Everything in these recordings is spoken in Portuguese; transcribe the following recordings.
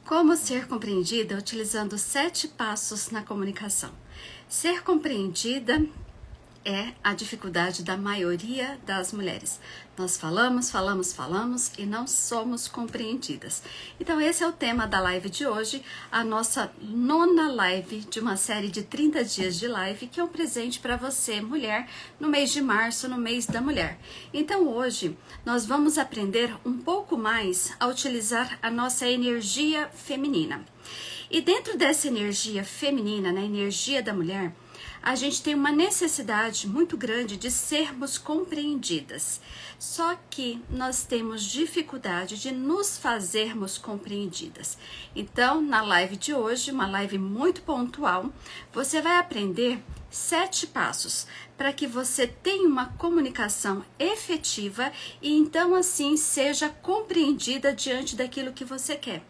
Como ser compreendida utilizando 7 passos na comunicação. Ser compreendida é a dificuldade da maioria das mulheres. Nós falamos e não somos compreendidas. Então esse é o tema da live de hoje, a nossa 9ª live de uma série de 30 dias de live, que é um presente para você, mulher, no mês de março, no mês da mulher. Então hoje nós vamos aprender um pouco mais a utilizar a nossa energia feminina. E dentro dessa energia feminina, na energia da mulher, a gente tem uma necessidade muito grande de sermos compreendidas. Só que nós temos dificuldade de nos fazermos compreendidas. Então, na live de hoje, uma live muito pontual, você vai aprender 7 passos para que você tenha uma comunicação efetiva e então assim seja compreendida diante daquilo que você quer.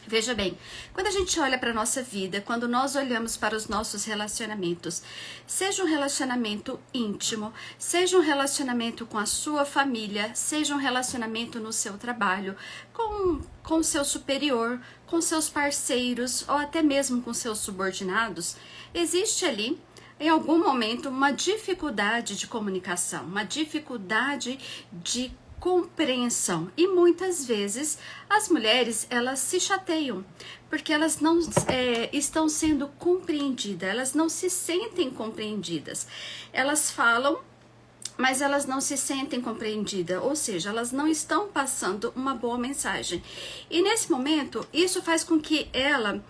Veja bem, quando a gente olha para a nossa vida, quando nós olhamos para os nossos relacionamentos, seja um relacionamento íntimo, seja um relacionamento com a sua família, seja um relacionamento no seu trabalho, com o seu superior, com seus parceiros ou até mesmo com seus subordinados, existe ali em algum momento uma dificuldade de comunicação, uma dificuldade de compreensão, e muitas vezes as mulheres elas se chateiam porque elas não estão sendo compreendidas, elas não se sentem compreendidas, elas falam, mas elas não se sentem compreendidas, ou seja, elas não estão passando uma boa mensagem. E nesse momento, isso faz com que ela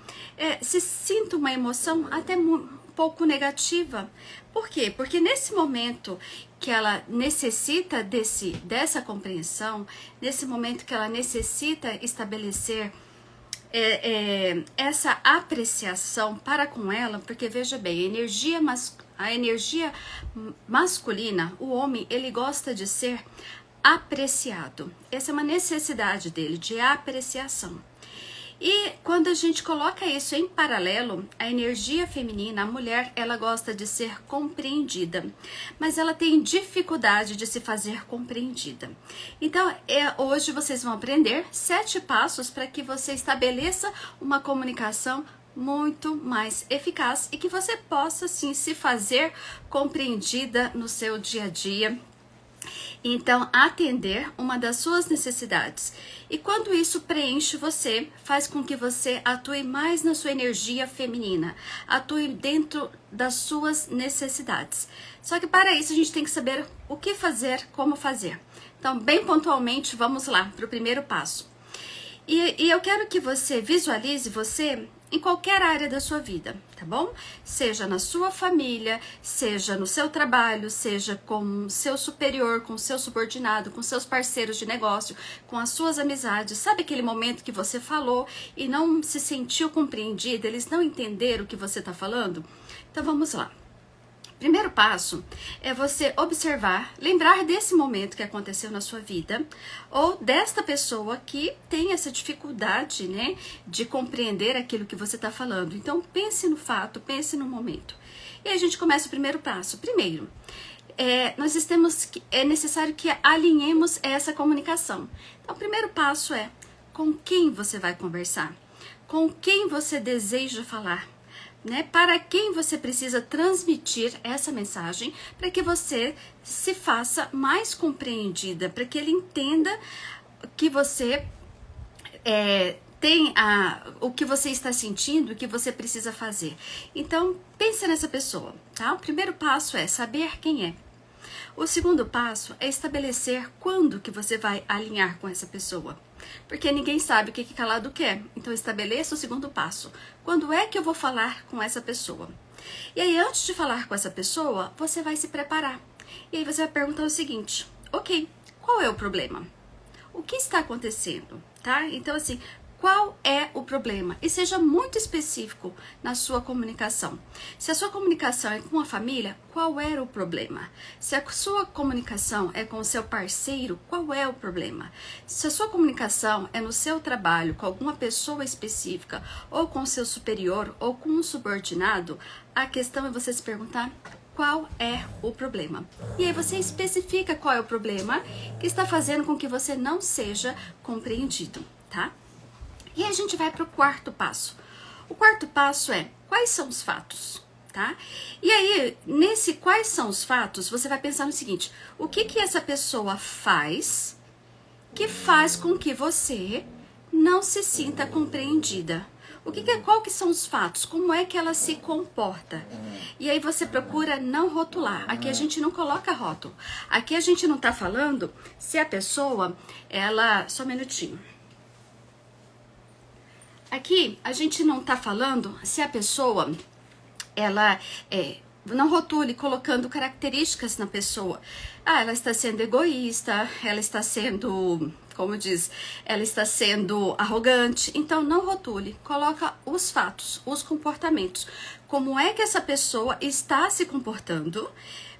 se sinta uma emoção até um pouco negativa. Por quê? Porque nesse momento que ela necessita dessa compreensão, nesse momento que ela necessita estabelecer essa apreciação para com ela, porque veja bem, a energia masculina, o homem, ele gosta de ser apreciado. Essa é uma necessidade dele, de apreciação. E quando a gente coloca isso em paralelo, a energia feminina, a mulher, ela gosta de ser compreendida, mas ela tem dificuldade de se fazer compreendida. Então, hoje vocês vão aprender 7 passos para que você estabeleça uma comunicação muito mais eficaz e que você possa, sim, se fazer compreendida no seu dia a dia. Então, atender uma das suas necessidades. E quando isso preenche você, faz com que você atue mais na sua energia feminina, atue dentro das suas necessidades. Só que para isso a gente tem que saber o que fazer, como fazer. Então, bem pontualmente, vamos lá para o primeiro passo. E eu quero que você visualize você em qualquer área da sua vida, tá bom? Seja na sua família, seja no seu trabalho, seja com seu superior, com seu subordinado, com seus parceiros de negócio, com as suas amizades. Sabe aquele momento que você falou e não se sentiu compreendida, eles não entenderam o que você está falando? Então vamos lá. Primeiro passo é você observar, lembrar desse momento que aconteceu na sua vida ou desta pessoa que tem essa dificuldade, né, de compreender aquilo que você está falando. Então pense no fato, pense no momento. E aí a gente começa o primeiro passo. Primeiro, é necessário que alinhemos essa comunicação. Então o primeiro passo é com quem você vai conversar, com quem você deseja falar. Né? Para quem você precisa transmitir essa mensagem para que você se faça mais compreendida, para que ele entenda que você tem o que você está sentindo, o que você precisa fazer. Então, pense nessa pessoa, tá? O primeiro passo é saber quem é. O segundo passo é estabelecer quando que você vai alinhar com essa pessoa. Porque ninguém sabe o que calado quer. Então estabeleça o segundo passo. Quando é que eu vou falar com essa pessoa? E aí, antes de falar com essa pessoa, você vai se preparar. E aí você vai perguntar o seguinte: ok, qual é o problema? O que está acontecendo? Tá? Então assim, qual é o problema? E seja muito específico na sua comunicação. Se a sua comunicação é com a família, qual era o problema? Se a sua comunicação é com o seu parceiro, qual é o problema? Se a sua comunicação é no seu trabalho, com alguma pessoa específica, ou com o seu superior, ou com um subordinado, a questão é você se perguntar: qual é o problema? E aí você especifica qual é o problema que está fazendo com que você não seja compreendido, tá? E aí a gente vai para o quarto passo. O quarto passo é: quais são os fatos? Tá? E aí, nesse quais são os fatos, você vai pensar no seguinte: o que essa pessoa faz que faz com que você não se sinta compreendida? Qual que são os fatos? Como é que ela se comporta? E aí você procura não rotular. Aqui a gente não coloca rótulo. Aqui a gente não tá falando se a pessoa, ela... Só um minutinho. Aqui a gente não tá falando se a pessoa, ela não rotule colocando características na pessoa. Ah, ela está sendo egoísta, ela está sendo, como diz, ela está sendo arrogante. Então não rotule, coloca os fatos, os comportamentos. Como é que essa pessoa está se comportando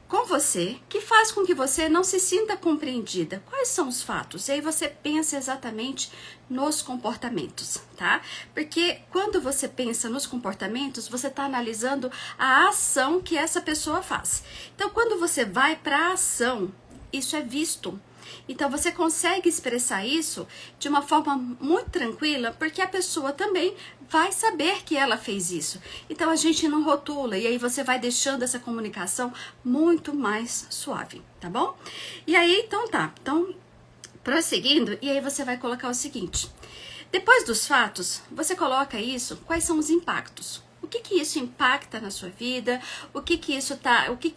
com você, que faz com que você não se sinta compreendida? Quais são os fatos? E aí você pensa exatamente nos comportamentos, tá? Porque quando você pensa nos comportamentos, você está analisando a ação que essa pessoa faz. Então, quando você vai para a ação, isso é visto. Então, você consegue expressar isso de uma forma muito tranquila, porque a pessoa também vai saber que ela fez isso. Então, a gente não rotula, e aí você vai deixando essa comunicação muito mais suave, tá bom? E aí, então tá. Então, prosseguindo, e aí você vai colocar o seguinte: depois dos fatos, você coloca isso, quais são os impactos? O que isso impacta na sua vida? O que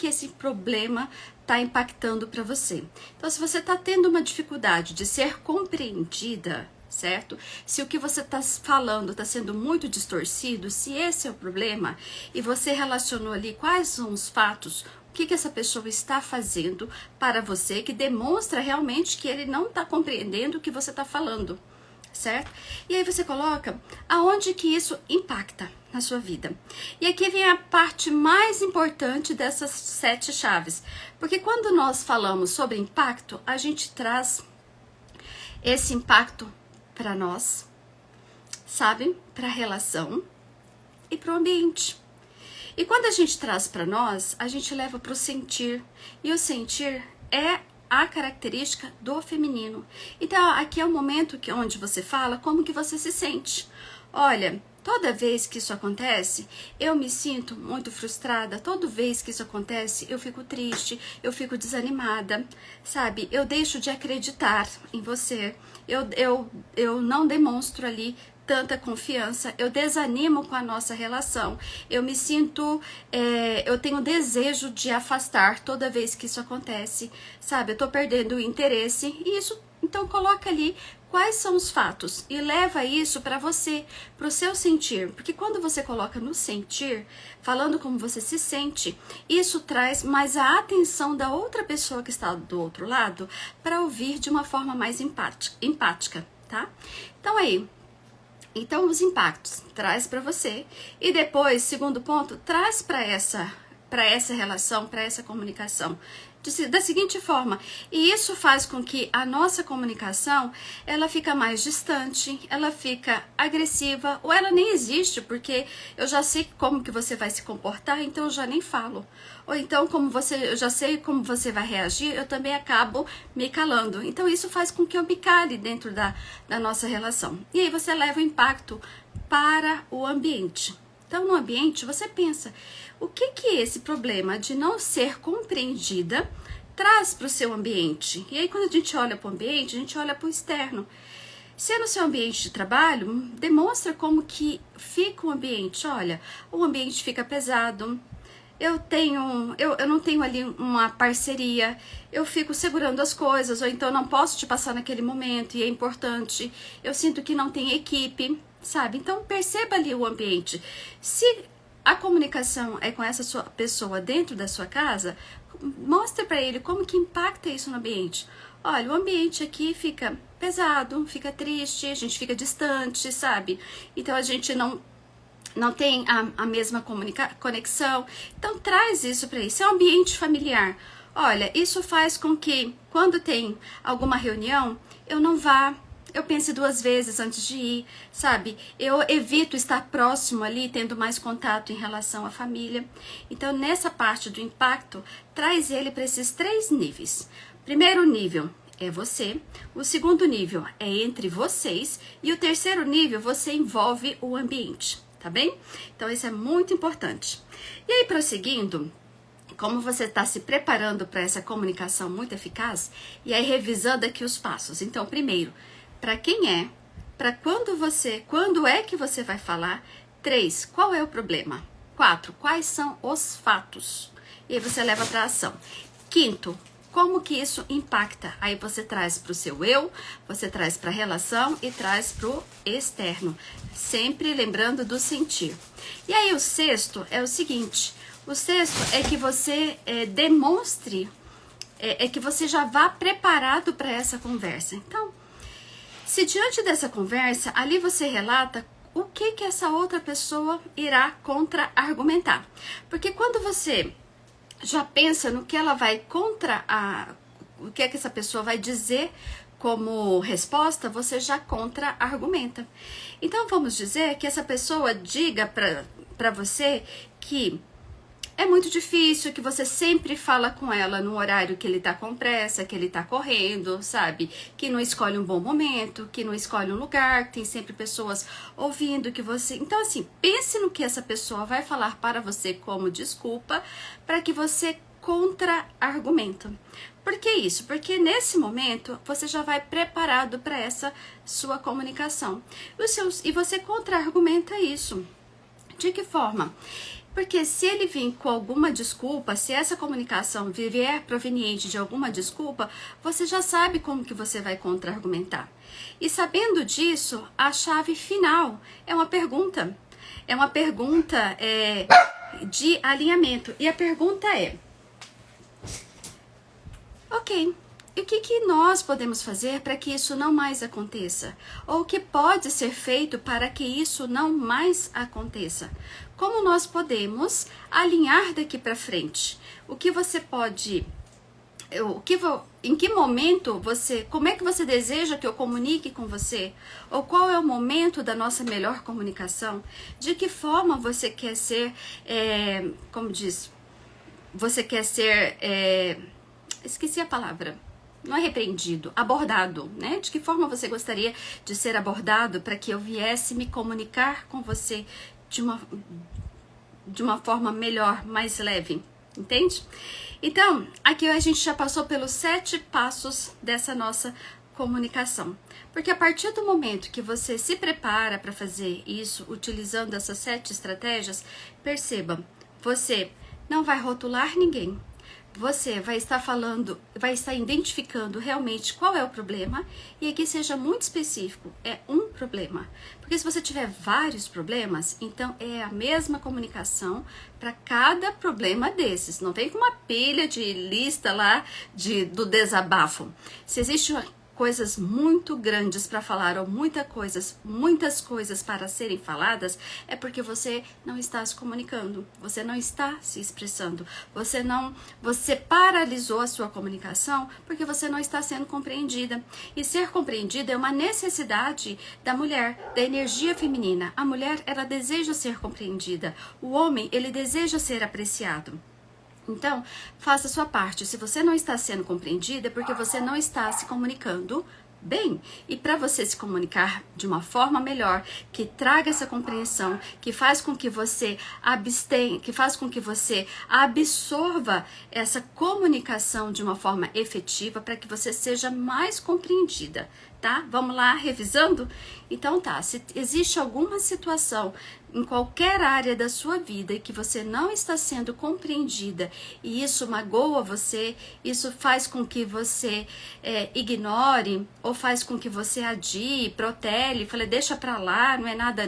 esse problema está impactando para você? Então, se você está tendo uma dificuldade de ser compreendida, certo? Se o que você está falando está sendo muito distorcido, se esse é o problema, e você relacionou ali quais são os fatos, o que essa pessoa está fazendo para você que demonstra realmente que ele não está compreendendo o que você está falando, certo? E aí você coloca aonde que isso impacta na sua vida. E aqui vem a parte mais importante dessas 7 chaves, porque quando nós falamos sobre impacto, a gente traz esse impacto para nós, sabe? Para a relação e para o ambiente. E quando a gente traz para nós, a gente leva para o sentir. E o sentir é a característica do feminino. Então, aqui é o momento onde você fala como que você se sente. Olha, toda vez que isso acontece, eu me sinto muito frustrada. Toda vez que isso acontece, eu fico triste, eu fico desanimada, sabe? Eu deixo de acreditar em você. Eu não demonstro ali tanta confiança, eu desanimo com a nossa relação, eu me sinto, eu tenho desejo de afastar toda vez que isso acontece, sabe? Eu tô perdendo o interesse, e isso, então coloca ali quais são os fatos e leva isso para você, para o seu sentir, porque quando você coloca no sentir, falando como você se sente, isso traz mais a atenção da outra pessoa que está do outro lado para ouvir de uma forma mais empática, tá? Então aí, então os impactos traz para você, e depois, segundo ponto, traz para essa relação, para essa comunicação da seguinte forma: e isso faz com que a nossa comunicação, ela fica mais distante, ela fica agressiva, ou ela nem existe, porque eu já sei como que você vai se comportar, então eu já nem falo. Ou então, eu já sei como você vai reagir, eu também acabo me calando. Então isso faz com que eu me cale dentro da nossa relação. E aí você leva o impacto para o ambiente. Então, no ambiente, você pensa, o que esse problema de não ser compreendida traz para o seu ambiente? E aí, quando a gente olha para o ambiente, a gente olha para o externo. Se é no seu ambiente de trabalho, demonstra como que fica o ambiente. Olha, o ambiente fica pesado, eu não tenho ali uma parceria, eu fico segurando as coisas, ou então não posso te passar naquele momento, e é importante, eu sinto que não tem equipe, sabe? Então perceba ali o ambiente. Se a comunicação é com essa sua pessoa dentro da sua casa, mostre para ele como que impacta isso no ambiente. Olha, o ambiente aqui fica pesado, fica triste, a gente fica distante, sabe? Então a gente não tem a mesma conexão. Então traz isso para isso. É um ambiente familiar. Olha, isso faz com que quando tem alguma reunião, eu não vá, eu pense 2 vezes antes de ir, sabe? Eu evito estar próximo ali, tendo mais contato em relação à família. Então, nessa parte do impacto, traz ele para esses 3 níveis. Primeiro nível, é você. O segundo nível é entre vocês. E o terceiro nível, você envolve o ambiente, tá bem? Então, isso é muito importante. E aí, prosseguindo, como você está se preparando para essa comunicação muito eficaz, e aí revisando aqui os passos. Então, primeiro, para quem é, para quando é que você vai falar? 3, qual é o problema? 4, quais são os fatos? E aí você leva para ação. Quinto, como que isso impacta? Aí você traz para o seu eu, você traz para a relação e traz para o externo. Sempre lembrando do sentir. E aí o sexto é o seguinte, o sexto é que você demonstre, que você já vá preparado para essa conversa. Então, se diante dessa conversa, ali você relata o que essa outra pessoa irá contra-argumentar. Porque quando você já pensa no que ela vai o que essa pessoa vai dizer como resposta, você já contra-argumenta. Então, vamos dizer que essa pessoa diga para você que é muito difícil, que você sempre fala com ela no horário que ele tá com pressa, que ele tá correndo, sabe? Que não escolhe um bom momento, que não escolhe um lugar, que tem sempre pessoas ouvindo que você... Então, assim, pense no que essa pessoa vai falar para você como desculpa, para que você contra-argumenta. Por que isso? Porque nesse momento você já vai preparado para essa sua comunicação. E você contra-argumenta isso. De que forma? Porque se ele vir com alguma desculpa, se essa comunicação vier proveniente de alguma desculpa, você já sabe como que você vai contra-argumentar. E sabendo disso, a chave final é uma pergunta. É uma pergunta de alinhamento. E a pergunta é: ok, e o que nós podemos fazer para que isso não mais aconteça? Ou o que pode ser feito para que isso não mais aconteça? Como nós podemos alinhar daqui para frente? O que você pode... em que momento como é que você deseja que eu comunique com você? Ou qual é o momento da nossa melhor comunicação? De que forma você quer ser, como diz, você quer ser, esqueci a palavra, não é repreendido, abordado, né? De que forma você gostaria de ser abordado para que eu viesse me comunicar com você de uma forma melhor, mais leve, entende? Então, aqui a gente já passou pelos 7 passos dessa nossa comunicação. Porque a partir do momento que você se prepara para fazer isso, utilizando essas 7 estratégias, perceba, você não vai rotular ninguém. Você vai estar vai estar identificando realmente qual é o problema, e aqui seja muito específico, é um problema. Porque se você tiver vários problemas, então é a mesma comunicação para cada problema desses. Não tem uma pilha de lista lá do desabafo. Se existe coisas muito grandes para falar ou muitas coisas para serem faladas, é porque você não está se comunicando, você não está se expressando, você paralisou a sua comunicação porque você não está sendo compreendida. E ser compreendida é uma necessidade da mulher, da energia feminina. A mulher, ela deseja ser compreendida, o homem, ele deseja ser apreciado. Então, faça a sua parte. Se você não está sendo compreendida, é porque você não está se comunicando bem. E para você se comunicar de uma forma melhor, que traga essa compreensão, que faz com que você absorva essa comunicação de uma forma efetiva, para que você seja mais compreendida, tá? Vamos lá, revisando? Então tá, se existe alguma situação em qualquer área da sua vida e que você não está sendo compreendida, e isso magoa você, isso faz com que você ignore, ou faz com que você adie, protele, fale, deixa pra lá, não é nada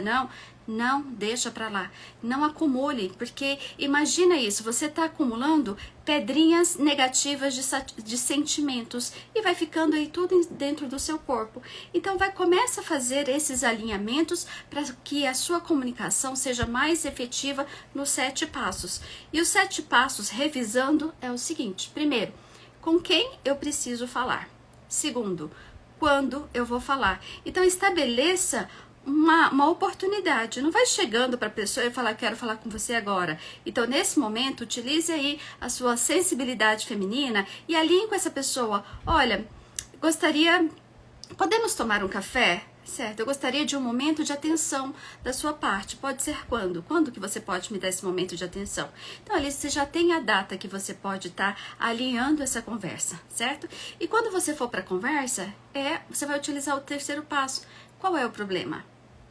não, deixa pra lá, não acumule, porque imagina isso, você tá acumulando pedrinhas negativas de sentimentos e vai ficando aí tudo dentro do seu corpo. Então começa a fazer esses alinhamentos para que a sua comunicação seja mais efetiva nos 7 passos. E os 7 passos, revisando, é o seguinte: primeiro, com quem eu preciso falar? Segundo, quando eu vou falar? Então estabeleça uma oportunidade, não vai chegando para a pessoa e falar, quero falar com você agora. Então, nesse momento, utilize aí a sua sensibilidade feminina e alinhe com essa pessoa. Olha, Podemos tomar um café? Certo, eu gostaria de um momento de atenção da sua parte. Pode ser quando? Quando que você pode me dar esse momento de atenção? Então, ali você já tem a data que você pode estar alinhando essa conversa, certo? E quando você for para a conversa, você vai utilizar o terceiro passo. Qual é o problema?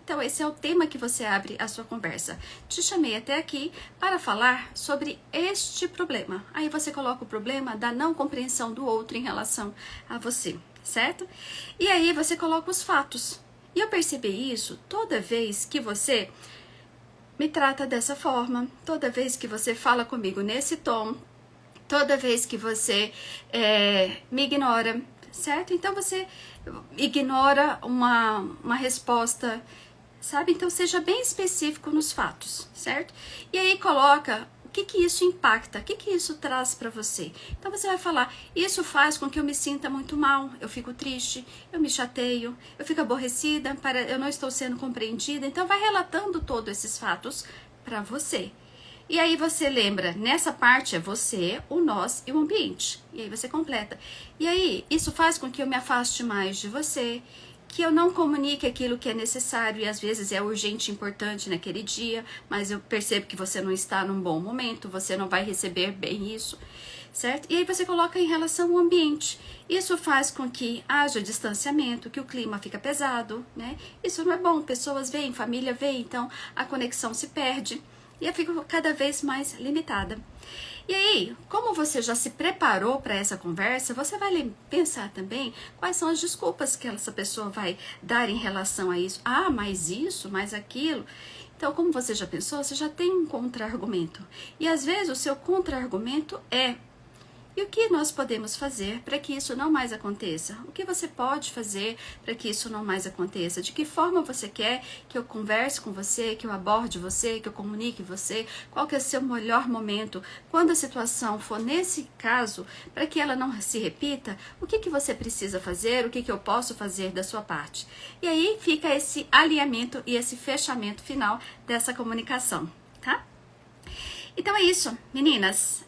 Então, esse é o tema que você abre a sua conversa. Te chamei até aqui para falar sobre este problema. Aí você coloca o problema da não compreensão do outro em relação a você, certo? E aí você coloca os fatos. E eu percebi isso toda vez que você me trata dessa forma, toda vez que você fala comigo nesse tom, toda vez que você me ignora, certo? Então você ignora uma resposta, sabe? Então seja bem específico nos fatos, certo? E aí coloca o que isso impacta, o que isso traz para você. Então você vai falar, isso faz com que eu me sinta muito mal, eu fico triste, eu me chateio, eu fico aborrecida, eu não estou sendo compreendida. Então vai relatando todos esses fatos para você. E aí você lembra, nessa parte é você, o nós e o ambiente. E aí você completa. E aí, isso faz com que eu me afaste mais de você, que eu não comunique aquilo que é necessário e às vezes é urgente e importante naquele dia, mas eu percebo que você não está num bom momento, você não vai receber bem isso, certo? E aí você coloca em relação ao ambiente. Isso faz com que haja distanciamento, que o clima fica pesado, né? Isso não é bom, pessoas veem, família vê, então a conexão se perde e eu fico cada vez mais limitada. E aí, como você já se preparou para essa conversa, você vai pensar também quais são as desculpas que essa pessoa vai dar em relação a isso. Ah, mais isso, mais aquilo. Então, como você já pensou, você já tem um contra-argumento. E às vezes o seu contra-argumento é: e o que nós podemos fazer para que isso não mais aconteça? O que você pode fazer para que isso não mais aconteça? De que forma você quer que eu converse com você, que eu aborde você, que eu comunique você? Qual que é o seu melhor momento? Quando a situação for nesse caso, para que ela não se repita, o que você precisa fazer? O que eu posso fazer da sua parte? E aí fica esse alinhamento e esse fechamento final dessa comunicação, tá? Então é isso, meninas.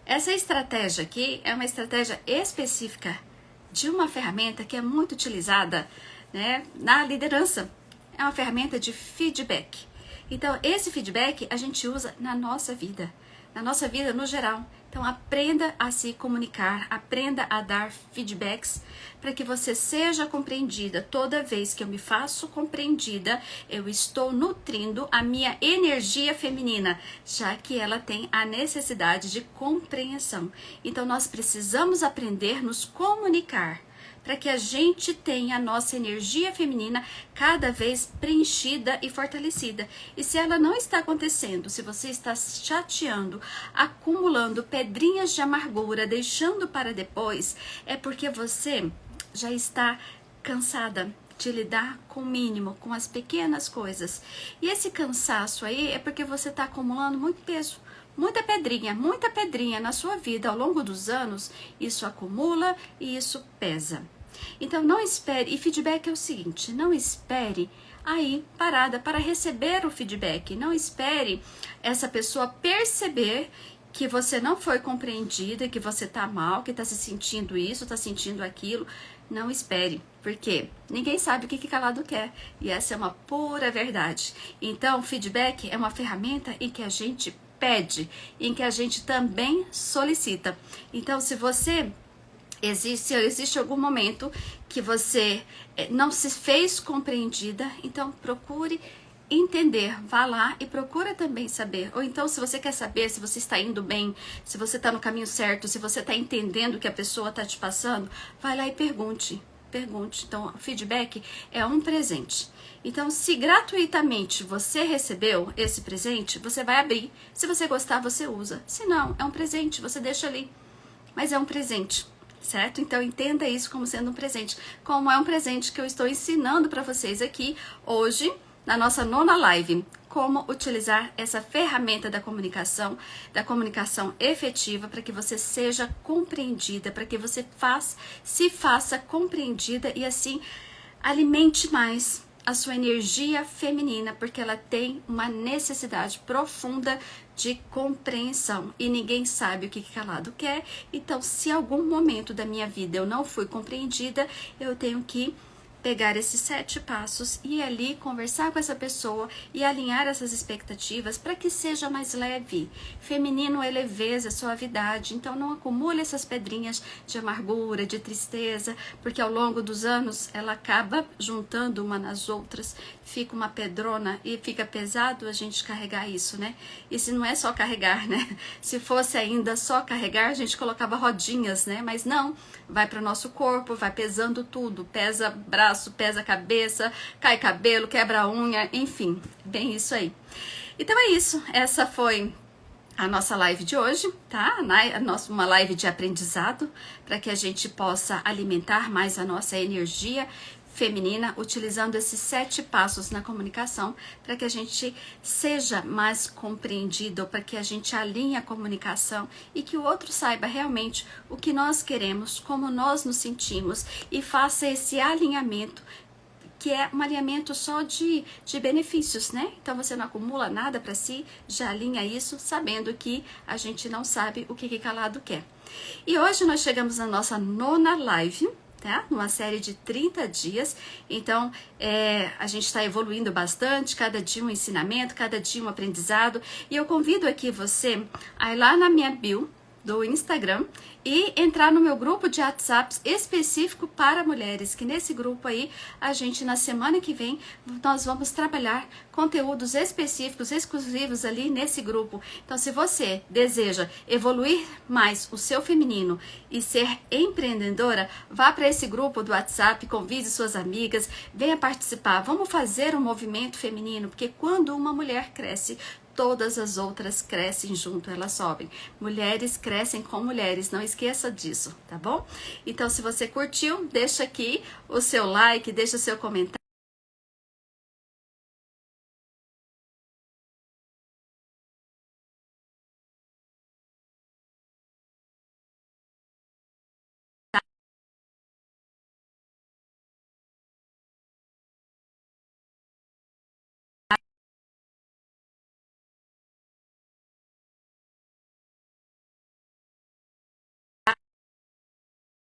Essa estratégia aqui é uma estratégia específica de uma ferramenta que é muito utilizada, né, na liderança. É uma ferramenta de feedback. Então, esse feedback a gente usa na nossa vida no geral. Então, aprenda a se comunicar, aprenda a dar feedbacks para que você seja compreendida. Toda vez que eu me faço compreendida, eu estou nutrindo a minha energia feminina, já que ela tem a necessidade de compreensão. Então, nós precisamos aprender a nos comunicar para que a gente tenha a nossa energia feminina cada vez preenchida e fortalecida. E se ela não está acontecendo, se você está chateando, acumulando pedrinhas de amargura, deixando para depois, é porque você já está cansada de lidar com o mínimo, com as pequenas coisas. E esse cansaço aí é porque você está acumulando muito peso. Muita pedrinha na sua vida ao longo dos anos, isso acumula e isso pesa. Então não espere, e feedback é o seguinte, não espere aí parada para receber o feedback, não espere essa pessoa perceber que você não foi compreendida, que você tá mal, que tá se sentindo isso, tá sentindo aquilo. Não espere, porque ninguém sabe o que calado quer, e essa é uma pura verdade. Então, feedback é uma ferramenta em que a gente pede, em que a gente também solicita. Então, se existe algum momento que você não se fez compreendida, então procure entender, vá lá e procura também saber. Ou então, se você quer saber se você está indo bem, se você está no caminho certo, se você está entendendo o que a pessoa está te passando, vai lá e pergunte. Então, o feedback é um presente. Então, se gratuitamente você recebeu esse presente, você vai abrir. Se você gostar, você usa. Se não, é um presente, você deixa ali. Mas é um presente, certo? Então, entenda isso como sendo um presente. Como é um presente que eu estou ensinando para vocês aqui hoje, na nossa 9ª live, como utilizar essa ferramenta da comunicação efetiva para que você seja compreendida, para que você se faça compreendida e assim alimente mais a sua energia feminina, porque ela tem uma necessidade profunda de compreensão e ninguém sabe o que calado quer. Então, se algum momento da minha vida eu não fui compreendida, eu tenho que pegar esses 7 passos e ali conversar com essa pessoa e alinhar essas expectativas para que seja mais leve. Feminino é leveza, é suavidade, então não acumule essas pedrinhas de amargura, de tristeza, porque ao longo dos anos ela acaba juntando uma nas outras, fica uma pedrona e fica pesado a gente carregar isso, né? E se não é só carregar, né? Se fosse ainda só carregar, a gente colocava rodinhas, né? Mas não, vai para o nosso corpo, vai pesando tudo, pesa braço, pesa cabeça, cai cabelo, quebra a unha, enfim, bem isso aí. Então é isso, essa foi a nossa live de hoje, tá? Uma live de aprendizado, para que a gente possa alimentar mais a nossa energia feminina, utilizando esses 7 passos na comunicação, para que a gente seja mais compreendido, para que a gente alinhe a comunicação e que o outro saiba realmente o que nós queremos, como nós nos sentimos e faça esse alinhamento, que é um alinhamento só de benefícios, né? Então você não acumula nada para si, já alinha isso, sabendo que a gente não sabe o que calado quer. E hoje nós chegamos na nossa 9ª live, tá? Numa série de 30 dias, então a gente está evoluindo bastante, cada dia um ensinamento, cada dia um aprendizado, e eu convido aqui você a ir lá na minha bio do Instagram e entrar no meu grupo de WhatsApp específico para mulheres, que nesse grupo aí, a gente na semana que vem, nós vamos trabalhar conteúdos específicos, exclusivos ali nesse grupo. Então, se você deseja evoluir mais o seu feminino e ser empreendedora, vá para esse grupo do WhatsApp, convide suas amigas, venha participar, vamos fazer um movimento feminino, porque quando uma mulher cresce, todas as outras crescem junto, elas sobem. Mulheres crescem com mulheres, não esqueça disso, tá bom? Então, se você curtiu, deixa aqui o seu like, deixa o seu comentário.